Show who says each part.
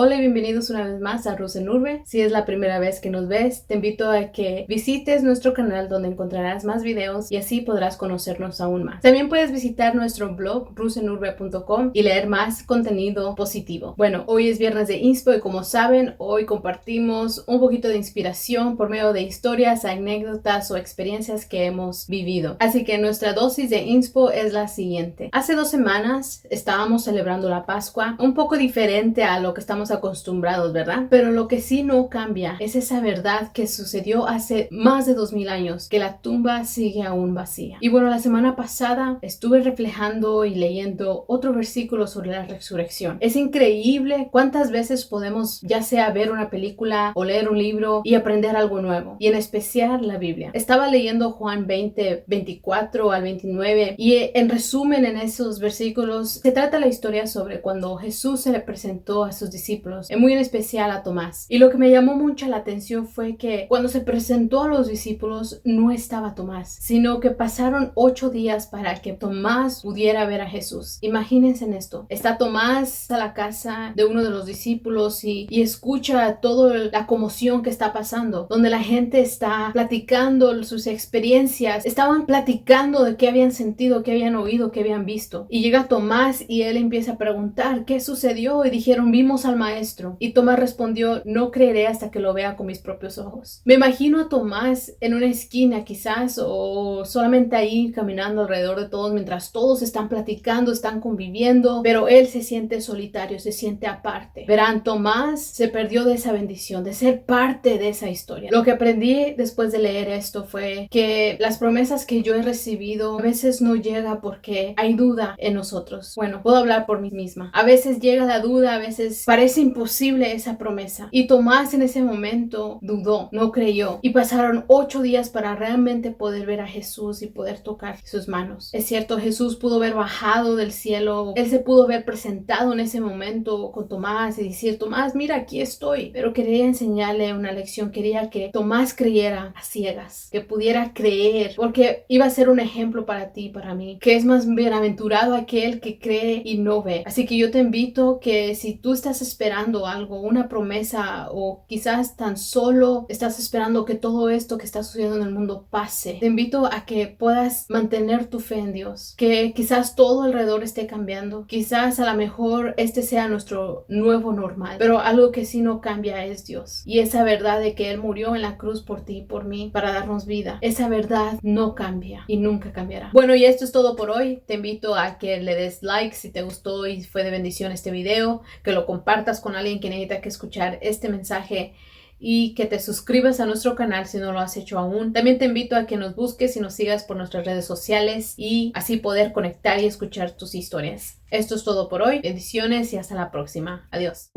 Speaker 1: Hola y bienvenidos una vez más a Rus en Urbe. Si es la primera vez que nos ves, te invito a que visites nuestro canal donde encontrarás más videos y así podrás conocernos aún más. También puedes visitar nuestro blog rusenurbe.com y leer más contenido positivo. Bueno, hoy es viernes de Inspo y como saben, hoy compartimos un poquito de inspiración por medio de historias, anécdotas o experiencias que hemos vivido. Así que nuestra dosis de Inspo es la siguiente. Hace 2 semanas estábamos celebrando la Pascua, un poco diferente a lo que estamos acostumbrados, ¿verdad? Pero lo que sí no cambia es esa verdad que sucedió hace más de 2000 años, que la tumba sigue aún vacía. Y bueno, la semana pasada estuve reflejando y leyendo otro versículo sobre la resurrección. Es increíble cuántas veces podemos ya sea ver una película o leer un libro y aprender algo nuevo, y en especial la Biblia. Estaba leyendo Juan 20, 24 al 29 y en resumen en esos versículos se trata la historia sobre cuando Jesús se le presentó a sus discípulos, muy en especial a Tomás. Y lo que me llamó mucho la atención fue que cuando se presentó a los discípulos no estaba Tomás, sino que pasaron 8 días para que Tomás pudiera ver a Jesús. Imagínense en esto. Está Tomás a la casa de uno de los discípulos y escucha toda la conmoción que está pasando, donde la gente está platicando sus experiencias, estaban platicando de qué habían sentido, qué habían oído, qué habían visto. Y llega Tomás y él empieza a preguntar qué sucedió y dijeron, vimos al maestro. Y Tomás respondió, no creeré hasta que lo vea con mis propios ojos. Me imagino a Tomás en una esquina quizás o solamente ahí caminando alrededor de todos mientras todos están platicando, están conviviendo, pero él se siente solitario, se siente aparte. Verán, Tomás se perdió de esa bendición, de ser parte de esa historia. Lo que aprendí después de leer esto fue que las promesas que yo he recibido a veces no llega porque hay duda en nosotros. Bueno, puedo hablar por mí misma. A veces llega la duda, a veces parece imposible esa promesa. Y Tomás en ese momento dudó, no creyó. Y pasaron 8 días para realmente poder ver a Jesús y poder tocar sus manos. Es cierto, Jesús pudo haber bajado del cielo. Él se pudo haber presentado en ese momento con Tomás y decir, Tomás, mira, aquí estoy. Pero quería enseñarle una lección. Quería que Tomás creyera a ciegas, que pudiera creer, porque iba a ser un ejemplo para ti y para mí, que es más bienaventurado aquel que cree y no ve. Así que yo te invito que si tú estás esperando algo, una promesa, o quizás tan solo estás esperando que todo esto que está sucediendo en el mundo pase, te invito a que puedas mantener tu fe en Dios, que quizás todo alrededor esté cambiando, quizás a lo mejor este sea nuestro nuevo normal, pero algo que sí no cambia es Dios, y esa verdad de que Él murió en la cruz por ti y por mí para darnos vida, esa verdad no cambia y nunca cambiará. Bueno, y esto es todo por hoy. Te invito a que le des like si te gustó y fue de bendición este video, que lo compartas con alguien que necesita que escuchar este mensaje y que te suscribas a nuestro canal si no lo has hecho aún. También te invito a que nos busques y nos sigas por nuestras redes sociales y así poder conectar y escuchar tus historias. Esto es todo por hoy. Bendiciones y hasta la próxima. Adiós.